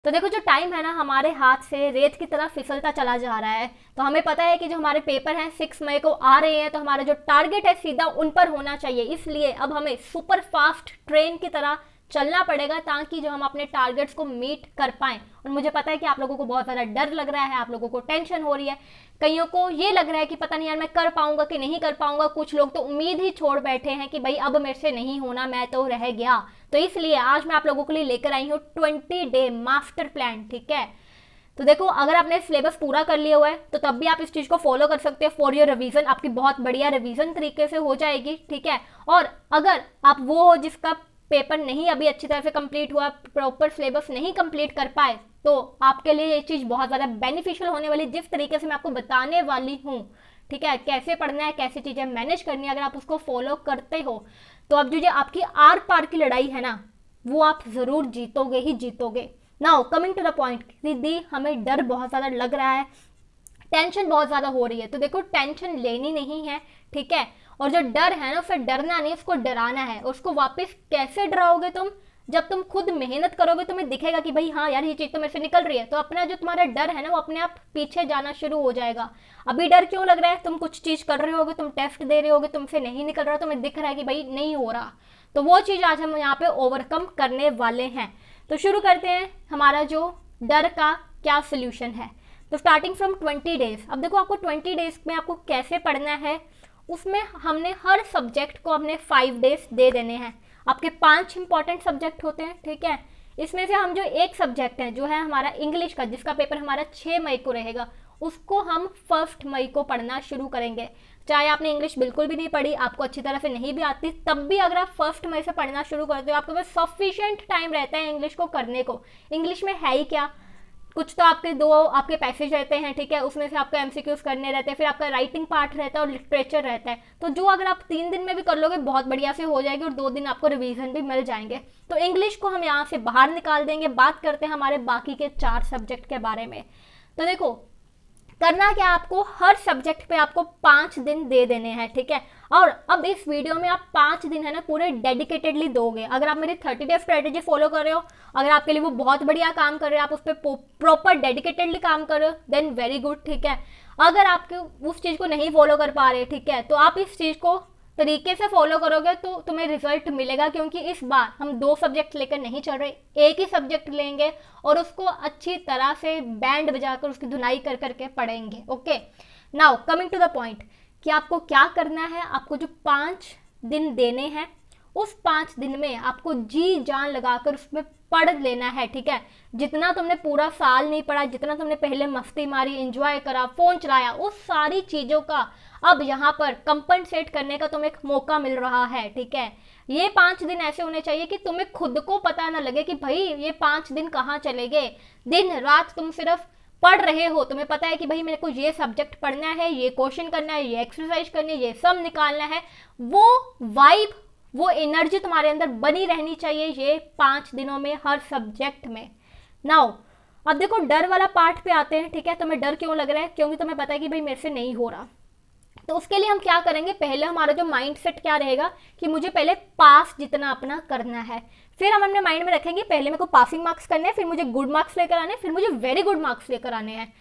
तो देखो, जो टाइम है ना हमारे हाथ से रेत की तरह फिसलता चला जा रहा है। तो हमें पता है कि जो हमारे पेपर हैं 6 मई को आ रहे हैं, तो हमारा जो टारगेट है सीधा उन पर होना चाहिए। इसलिए अब हमें सुपर फास्ट ट्रेन की तरह चलना पड़ेगा ताकि जो हम अपने टारगेट्स को मीट कर पाएं। और मुझे पता है कि आप लोगों को बहुत ज़्यादा डर लग रहा है, आप लोगों को टेंशन हो रही है, कईयों को ये लग रहा है कि पता नहीं यार मैं कर पाऊंगा कि नहीं कर पाऊंगा। कुछ लोग तो उम्मीद ही छोड़ बैठे हैं कि भाई अब मेरे से नहीं होना, मैं तो रह गया। तो इसलिए आज मैं आप लोगों के लिए लेकर आई हूँ 20 डे मास्टर प्लान। ठीक है, तो देखो, अगर आपने सिलेबस पूरा कर लिया हुआ है तो तब भी आप इस चीज़ को फॉलो कर सकते हैं फॉर योर रिवीजन। आपकी बहुत बढ़िया रिवीजन तरीके से हो जाएगी। ठीक है, और अगर आप वो हो जिसका पेपर नहीं अभी अच्छी तरह से कंप्लीट हुआ, प्रॉपर सिलेबस नहीं कंप्लीट कर पाए, तो आपके लिए ये चीज़ बहुत ज़्यादा बेनिफिशियल होने वाली, जिस तरीके से मैं आपको बताने वाली हूँ। ठीक है, कैसे पढ़ना है, कैसे चीज़ें मैनेज करनी है, अगर आप उसको फॉलो करते हो तो अब जो आपकी आर पार की लड़ाई है ना, वो आप ज़रूर जीतोगे ही जीतोगे। Now coming to the point, दीदी हमें डर बहुत ज़्यादा लग रहा है, टेंशन बहुत ज़्यादा हो रही है। तो देखो, टेंशन लेनी नहीं है। ठीक है, और जो डर है ना, उसे डरना नहीं, उसको डराना है। और उसको वापस कैसे डराओगे तुम? जब तुम खुद मेहनत करोगे तुम्हें दिखेगा कि भाई हाँ यार, ये चीज़ तो मेरे से निकल रही है, तो अपना जो तुम्हारा डर है ना वो अपने आप पीछे जाना शुरू हो जाएगा। अभी डर क्यों लग रहा है? तुम कुछ चीज़ कर रहे होगे, तुम टेस्ट दे रहे होगे, तुमसे नहीं निकल रहा, तुम्हें दिख रहा है कि भाई नहीं हो रहा। तो वो चीज़ आज हम यहाँ पे ओवरकम करने वाले हैं। तो शुरू करते हैं हमारा जो डर का क्या सोल्यूशन है। तो स्टार्टिंग फ्रॉम 20 डेज। अब देखो, आपको 20 डेज में आपको कैसे पढ़ना है, उसमें हमने हर सब्जेक्ट को अपने 5 डेज दे देने हैं। आपके 5 इंपॉर्टेंट सब्जेक्ट होते हैं। ठीक है, इसमें से हम जो एक सब्जेक्ट है जो है हमारा इंग्लिश का, जिसका पेपर हमारा 6 मई को रहेगा, उसको हम 1 मई को पढ़ना शुरू करेंगे। चाहे आपने इंग्लिश बिल्कुल भी नहीं पढ़ी, आपको अच्छी तरह से नहीं भी आती, तब भी अगर आप 1 मई से पढ़ना शुरू करते हो, आपके पास सफिशिएंट टाइम रहता है इंग्लिश को करने को। इंग्लिश में है ही क्या, कुछ तो आपके दो आपके पैसेज रहते हैं। ठीक है, उसमें से आपको एमसीक्यूज करने रहते हैं, फिर आपका राइटिंग पार्ट रहता है और लिटरेचर रहता है। तो जो अगर आप 3 दिन में भी कर लोगे बहुत बढ़िया से हो जाएगी, और 2 दिन आपको रिवीजन भी मिल जाएंगे। तो इंग्लिश को हम यहाँ से बाहर निकाल देंगे। बात करते हैं हमारे बाकी के 4 सब्जेक्ट के बारे में। तो देखो, करना क्या, आपको हर सब्जेक्ट पे आपको 5 दिन दे देने हैं। ठीक है, और अब इस वीडियो में आप 5 दिन है ना पूरे डेडिकेटेडली दोगे। अगर आप मेरी 30 डे स्ट्रेटेजी फॉलो कर रहे हो, अगर आपके लिए वो बहुत बढ़िया काम कर रहे हो, आप उस पर प्रॉपर डेडिकेटेडली काम कर रहे हो, देन वेरी गुड। ठीक है, अगर आपके उस चीज़ को नहीं फॉलो कर पा रहे, ठीक है, तो आप इस चीज़ को तरीके से फॉलो करोगे तो तुम्हें रिजल्ट मिलेगा। क्योंकि इस बार हम 2 सब्जेक्ट लेकर नहीं चल रहे, एक ही सब्जेक्ट लेंगे और उसको अच्छी तरह से बैंड बजाकर उसकी धुनाई कर करके पढ़ेंगे। Okay, now coming to the point कि आपको क्या करना है। आपको जो 5 दिन देने हैं, उस 5 दिन में आपको जी जान लगाकर उसमें पढ़ लेना है। ठीक है, जितना तुमने पूरा साल नहीं पढ़ा, जितना तुमने पहले मस्ती मारी, एंजॉय करा, फोन चलाया, उस सारी चीज़ों का अब यहाँ पर कंपनसेट करने का तुम्हें एक मौका मिल रहा है। ठीक है, ये 5 दिन ऐसे होने चाहिए कि तुम्हें खुद को पता ना लगे कि भाई ये 5 दिन कहाँ चले गए। दिन रात तुम सिर्फ पढ़ रहे हो, तुम्हें पता है कि भाई मेरे को ये सब्जेक्ट पढ़ना है, ये क्वेश्चन करना है, ये एक्सरसाइज करनी है, ये सब निकालना है। वो वाइब, वो एनर्जी तुम्हारे अंदर बनी रहनी चाहिए ये 5 दिनों में हर सब्जेक्ट में। नाउ अब देखो, डर वाला पार्ट पे आते हैं। ठीक है, तुम्हें डर क्यों लग रहा है? क्योंकि तुम्हें पता है कि भाई मेरे से नहीं हो रहा। तो उसके लिए हम क्या करेंगे, पहले हमारा जो माइंड सेट क्या रहेगा कि मुझे पहले पास जितना अपना करना है। फिर हम अपने माइंड में रखेंगे पहले मेरे को पासिंग मार्क्स करने हैं, फिर मुझे गुड मार्क्स लेकर आने, फिर मुझे वेरी गुड मार्क्स लेकर आने हैं।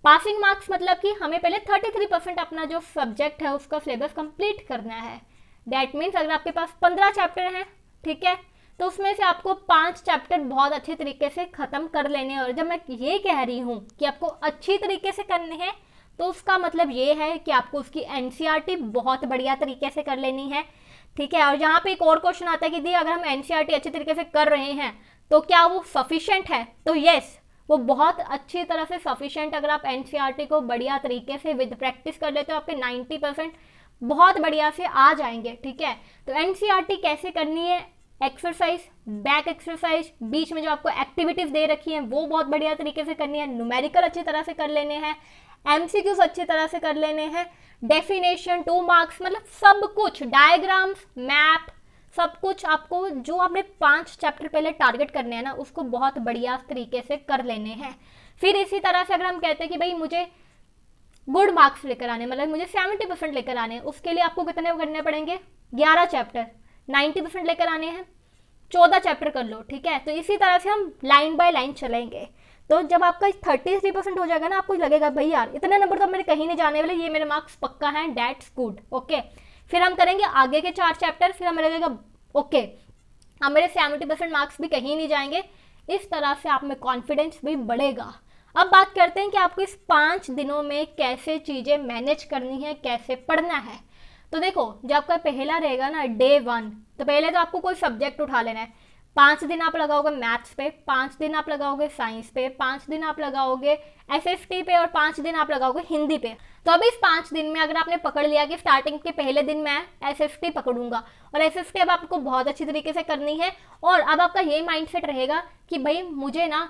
पासिंग मार्क्स मतलब कि हमें पहले 33% अपना जो सब्जेक्ट है उसका सिलेबस कंप्लीट करना है। दैट मीन्स अगर आपके पास 15 चैप्टर हैं, ठीक है, तो उसमें से आपको 5 चैप्टर बहुत अच्छे तरीके से खत्म कर लेने हैं। और जब मैं ये कह रही हूँ कि आपको अच्छी तरीके से करने हैं, तो उसका मतलब ये है कि आपको उसकी एनसीईआरटी बहुत बढ़िया तरीके से कर लेनी है। ठीक है, और यहाँ पे एक और क्वेश्चन आता है कि दी अगर हम एनसीईआरटी अच्छे तरीके से कर रहे हैं तो क्या वो सफिशिएंट है? तो यस, वो बहुत अच्छी तरह से सफिशिएंट। अगर आप एनसीईआरटी को बढ़िया तरीके से विद प्रैक्टिस कर लेते हो, आपके 90% बहुत बढ़िया से आ जाएंगे। ठीक है, तो एनसीईआरटी कैसे करनी है, एक्सरसाइज, बैक एक्सरसाइज, बीच में जो आपको एक्टिविटीज दे रखी हैं वो बहुत बढ़िया तरीके से करनी है, न्यूमेरिकल अच्छी तरह से कर लेने हैं, एमसीक्यूज अच्छी तरह से कर लेने हैं, डेफिनेशन 2 मार्क्स, मतलब सब कुछ, डायग्राम्स, मैप, सब कुछ आपको जो आपने 5 चैप्टर पहले टारगेट करने हैं ना, उसको बहुत बढ़िया तरीके से कर लेने हैं। फिर इसी तरह से अगर हम कहते हैं कि भाई मुझे गुड मार्क्स लेकर आने, मतलब मुझे 70% लेकर आने, उसके लिए आपको कितने करने पड़ेंगे, 11 चैप्टर 90% लेकर आने हैं। 14 चैप्टर कर लो, ठीक है। तो इसी तरह से हम लाइन बाय लाइन चलेंगे। तो जब आपका 33% हो जाएगा ना, आपको लगेगा भाई यार इतने नंबर तो मेरे कहीं नहीं जाने वाले, ये मेरे मार्क्स पक्का हैं, दैट्स गुड, ओके। फिर हम करेंगे आगे के 4 चैप्टर, फिर हमें लगेगा ओके अब मेरे 70% मार्क्स भी कहीं नहीं जाएंगे। इस तरह से आप में कॉन्फिडेंस भी बढ़ेगा। अब बात करते हैं कि आपको इस 5 दिनों में कैसे चीज़ें मैनेज करनी है, कैसे पढ़ना है। तो देखो, जब आपका पहला रहेगा ना डे 1, तो पहले तो आपको कोई सब्जेक्ट उठा लेना है। 5 दिन आप लगाओगे मैथ्स पे, 5 दिन आप लगाओगे साइंस पे, 5 दिन आप लगाओगे एसएसटी पे, और 5 दिन आप लगाओगे हिंदी पे। तो अभी इस 5 दिन में अगर आपने पकड़ लिया कि स्टार्टिंग के पहले दिन मैं एसएसटी पकड़ूंगा, और एसएसटी अब आपको बहुत अच्छी तरीके से करनी है, और अब आपका ये माइंडसेट रहेगा कि भाई मुझे ना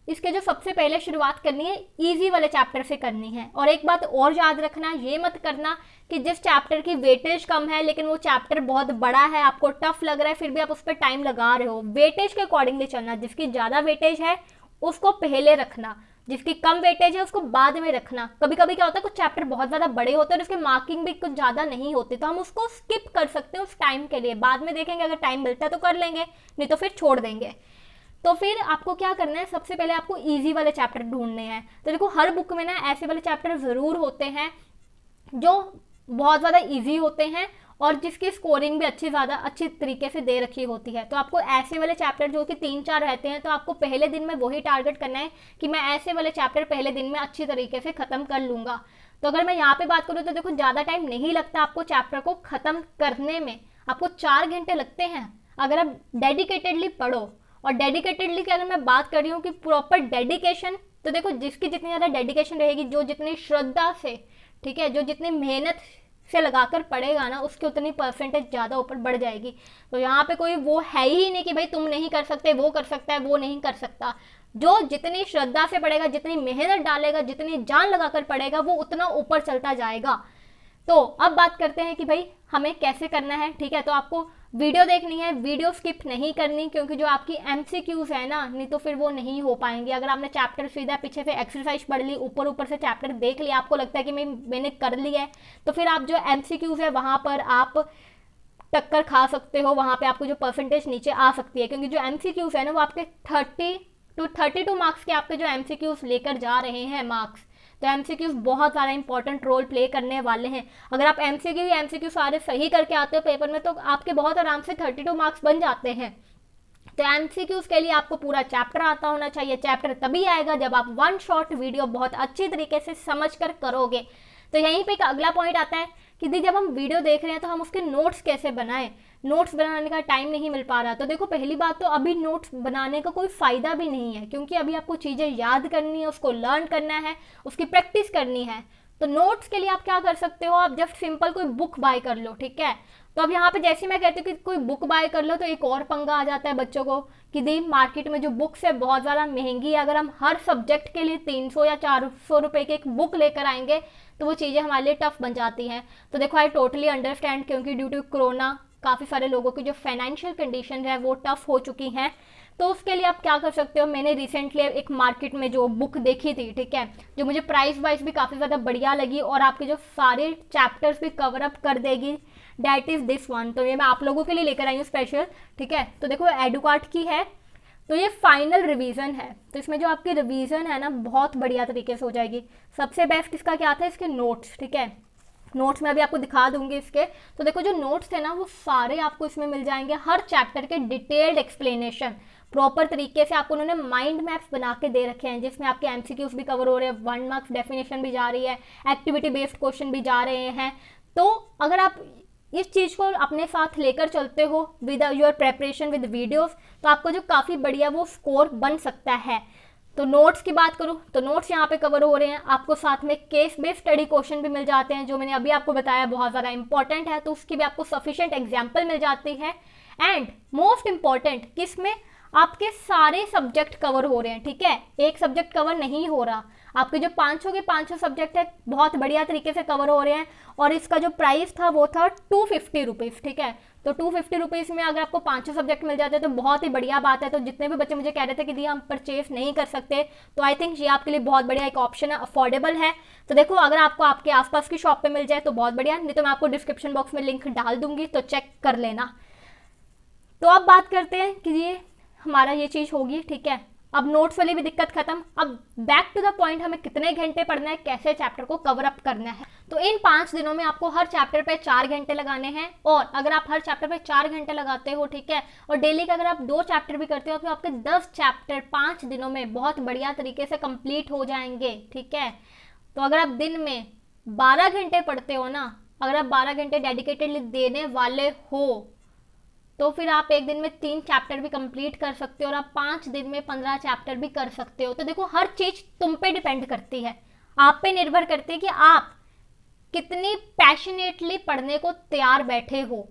इसके जो सबसे पहले शुरुआत करनी है इजी वाले चैप्टर से करनी है। और एक बात और याद रखना, ये मत करना कि जिस चैप्टर की वेटेज कम है लेकिन वो चैप्टर बहुत बड़ा है, आपको टफ लग रहा है, फिर भी आप उस पर टाइम लगा रहे हो। वेटेज के अकॉर्डिंगली चलना, जिसकी ज़्यादा वेटेज है उसको पहले रखना, जिसकी कम वेटेज है उसको बाद में रखना। कभी कभी क्या होता है, कुछ चैप्टर बहुत ज़्यादा बड़े होते हैं और उसके मार्किंग भी कुछ ज़्यादा नहीं होते, तो हम उसको स्किप कर सकते हैं उस टाइम के लिए, बाद में देखेंगे, अगर टाइम मिलता है तो कर लेंगे, नहीं तो फिर छोड़ देंगे। तो फिर आपको क्या करना है, सबसे पहले आपको इजी वाले चैप्टर ढूंढने हैं। तो देखो, हर बुक में ना ऐसे वाले चैप्टर ज़रूर होते हैं जो बहुत ज़्यादा इजी होते हैं और जिसकी स्कोरिंग भी अच्छी तरीके से दे रखी होती है। तो आपको ऐसे वाले चैप्टर जो कि 3-4 रहते हैं, तो आपको पहले दिन में वही टारगेट करना है कि मैं ऐसे वाले चैप्टर पहले दिन में अच्छी तरीके से ख़त्म कर लूँगा। तो अगर मैं यहाँ पे बात करूँ तो देखो, ज़्यादा टाइम नहीं लगता आपको चैप्टर को ख़त्म करने में, आपको 4 घंटे लगते हैं अगर आप डेडिकेटेडली पढ़ो। और डेडिकेटेडली की अगर मैं बात कर रही हूँ कि प्रॉपर डेडिकेशन, तो देखो जिसकी जितनी ज़्यादा डेडिकेशन रहेगी, जो जितनी श्रद्धा से, ठीक है, जो जितनी मेहनत से लगाकर पढ़ेगा ना, उसकी उतनी परसेंटेज ज़्यादा ऊपर बढ़ जाएगी। तो यहाँ पे कोई वो है ही नहीं कि भाई तुम नहीं कर सकते, वो कर सकता है, वो नहीं कर सकता। जो जितनी श्रद्धा से पढ़ेगा, जितनी मेहनत डालेगा, जितनी जान लगाकर पढ़ेगा, वो उतना ऊपर चलता जाएगा। तो अब बात करते हैं कि भाई हमें कैसे करना है, ठीक है। तो आपको वीडियो देखनी है, वीडियो स्किप नहीं करनी, क्योंकि जो आपकी एमसीक्यूज है ना, नहीं तो फिर वो नहीं हो पाएंगे। अगर आपने चैप्टर सीधा पीछे से एक्सरसाइज पढ़ ली, ऊपर से चैप्टर देख लिया, आपको लगता है कि मैंने कर लिया है, तो फिर आप जो एमसीक्यूज है वहाँ पर आप टक्कर खा सकते हो, वहाँ पे आपको जो परसेंटेज नीचे आ सकती है। क्योंकि जो एमसीक्यूज है ना, वो आपके 32 मार्क्स के आपके जो एमसीक्यूज लेकर जा रहे हैं मार्क्स, तो एमसीक्यूज बहुत ज़्यादा इंपॉर्टेंट रोल प्ले करने वाले हैं। अगर आप एमसीक्यू सारे सही करके आते हो पेपर में, तो आपके बहुत आराम से 32 मार्क्स बन जाते हैं। तो एमसीक्यूज के लिए आपको पूरा चैप्टर आता होना चाहिए। चैप्टर तभी आएगा जब आप 1 शॉट वीडियो बहुत अच्छी तरीके से समझ कर करोगे। तो यहीं पे एक अगला पॉइंट आता है कि दी जब हम वीडियो देख रहे हैं तो हम उसके नोट्स कैसे बनाएं। नोट्स बनाने का टाइम नहीं मिल पा रहा, तो देखो पहली बात तो अभी नोट्स बनाने का कोई फ़ायदा भी नहीं है, क्योंकि अभी आपको चीज़ें याद करनी है, उसको लर्न करना है, उसकी प्रैक्टिस करनी है। तो नोट्स के लिए आप क्या कर सकते हो, आप जस्ट सिंपल कोई बुक बाय कर लो, ठीक है। तो अब यहाँ पे जैसे मैं कहती हूँ कि कोई बुक बाय कर लो, तो एक और पंगा आ जाता है बच्चों को कि दी मार्केट में जो बुक्स है बहुत ज़्यादा महंगी है। अगर हम हर सब्जेक्ट के लिए 300 या 400 रुपये की एक बुक लेकर आएंगे तो वो चीज़ें हमारे लिए टफ बन जाती हैं। तो देखो, आई टोटली अंडरस्टैंड, क्योंकि ड्यू टू कोरोना काफ़ी सारे लोगों की जो फाइनेंशियल कंडीशन है वो टफ हो चुकी हैं। तो उसके लिए आप क्या कर सकते हो, मैंने रिसेंटली एक मार्केट में जो बुक देखी थी, ठीक है, जो मुझे प्राइस वाइज भी काफ़ी ज़्यादा बढ़िया लगी और आपके जो सारे चैप्टर्स भी कवर अप कर देगी, डैट इज़ दिस वन। तो ये मैं आप लोगों के लिए लेकर आई हूँ स्पेशल, ठीक है। तो देखो, एडुकार्ट की है, तो ये फाइनल रिवीजन है। तो इसमें जो आपकी रिवीजन है ना, बहुत बढ़िया तरीके से हो जाएगी। सबसे बेस्ट इसका क्या था, इसके नोट्स, ठीक है। नोट्स में अभी आपको दिखा दूंगी इसके। तो देखो, जो नोट्स थे ना, वो सारे आपको इसमें मिल जाएंगे, हर चैप्टर के डिटेल्ड एक्सप्लेनेशन प्रॉपर तरीके से आपको उन्होंने माइंड मैप्स बना के दे रखे हैं, जिसमें आपके एमसीक्यूज भी कवर हो रहे हैं, 1 मार्क्स डेफिनेशन भी जा रही है, एक्टिविटी बेस्ड क्वेश्चन भी जा रहे हैं। तो अगर आप इस चीज़ को अपने साथ लेकर चलते हो with your preparation with videos, तो आपको जो काफ़ी बढ़िया वो स्कोर बन सकता है। तो नोट्स की बात करूँ तो नोट्स यहाँ पे कवर हो रहे हैं, आपको साथ में केस बेस्ड स्टडी क्वेश्चन भी मिल जाते हैं, जो मैंने अभी आपको बताया बहुत ज़्यादा इंपॉर्टेंट है, तो उसकी भी आपको सफिशिएंट एग्जाम्पल मिल जाती है। एंड मोस्ट इंपॉर्टेंट, किसमें आपके सारे सब्जेक्ट कवर हो रहे हैं, ठीक है, एक सब्जेक्ट कवर नहीं हो रहा, आपके जो 500 के 500 सब्जेक्ट है बहुत बढ़िया तरीके से कवर हो रहे हैं। और इसका जो प्राइस था वो था 250 रुपीज़, ठीक है। तो 250 रुपीज़ में अगर आपको 500 सब्जेक्ट मिल जाते हैं तो बहुत ही बढ़िया बात है। तो जितने भी बच्चे मुझे कह रहे थे कि दी हम परचेज नहीं कर सकते, तो आई थिंक ये आपके लिए बहुत बढ़िया एक ऑप्शन है, अफोर्डेबल है। तो देखो, अगर आपको आपके आसपास की शॉप पे मिल जाए तो बहुत बढ़िया, नहीं तो मैं आपको डिस्क्रिप्शन बॉक्स में लिंक डाल दूंगी, तो चेक कर लेना। तो अब बात करते हैं कि ये हमारा ये चीज़ होगी, ठीक है। अब नोट्स वाली भी दिक्कत खत्म। अब बैक टू द पॉइंट, हमें कितने घंटे पढ़ना है, कैसे चैप्टर को कवर अप करना है। तो इन 5 दिनों में आपको हर चैप्टर पे 4 घंटे लगाने हैं, और अगर आप हर चैप्टर पे 4 घंटे लगाते हो, ठीक है, और डेली का अगर आप 2 चैप्टर भी करते हो तो आपके 10 चैप्टर 5 दिनों में बहुत बढ़िया तरीके से कंप्लीट हो जाएंगे, ठीक है। तो अगर आप दिन में 12 घंटे पढ़ते हो ना, अगर आप 12 घंटे डेडिकेटेडली देने वाले हो, तो फिर आप एक दिन में 3 चैप्टर भी कंप्लीट कर सकते हो, और आप 5 दिन में 15 चैप्टर भी कर सकते हो। तो देखो, हर चीज तुम पे डिपेंड करती है, आप पे निर्भर करती है कि आप कितनी पैशनेटली पढ़ने को तैयार बैठे हो।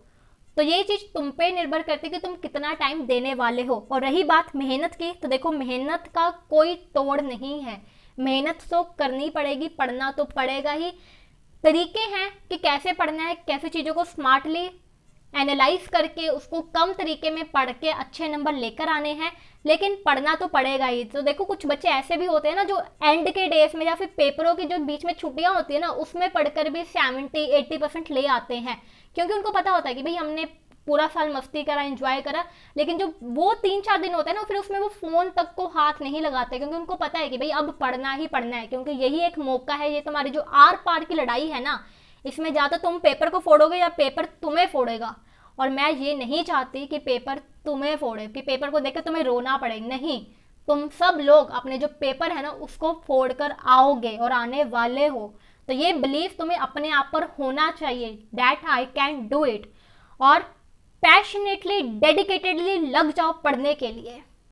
तो ये चीज तुम पे निर्भर करती है कि तुम कितना टाइम देने वाले हो। और रही बात मेहनत की, तो देखो, मेहनत का कोई तोड़ नहीं है, मेहनत तो करनी पड़ेगी, पढ़ना तो पड़ेगा ही। तरीके हैं कि कैसे पढ़ना है, कैसे चीज़ों को स्मार्टली एनालाइज करके उसको कम तरीके में पढ़ के अच्छे नंबर लेकर आने हैं, लेकिन पढ़ना तो पड़ेगा ही। तो देखो, कुछ बच्चे ऐसे भी होते हैं ना जो एंड के डेज में या फिर पेपरों की जो बीच में छुट्टियां होती है ना, उसमें पढ़कर भी 70-80% ले आते हैं, क्योंकि उनको पता होता है कि भाई हमने पूरा साल मस्ती करा, एंजॉय करा। लेकिन जो वो 3-4 दिन होते हैं ना, फिर उसमें वो फोन तक को हाथ नहीं लगाते, क्योंकि उनको पता है कि भाई अब पढ़ना ही पढ़ना है, क्योंकि यही एक मौका है। ये तुम्हारी जो आर पार की लड़ाई है ना, इसमें ज़्यादा तुम पेपर को फोड़ोगे या पेपर तुम्हें फोड़ेगा। और मैं ये नहीं चाहती कि पेपर तुम्हें फोड़े, कि पेपर को देखकर तुम्हें रोना पड़े। नहीं, तुम सब लोग अपने जो पेपर है ना उसको फोड़ कर आओगे और आने वाले हो। तो ये बिलीव तुम्हें अपने आप पर होना चाहिए, that I can do it. और पैशनेटली डेडिकेटेडली लग जाओ पढ़ने के लिए।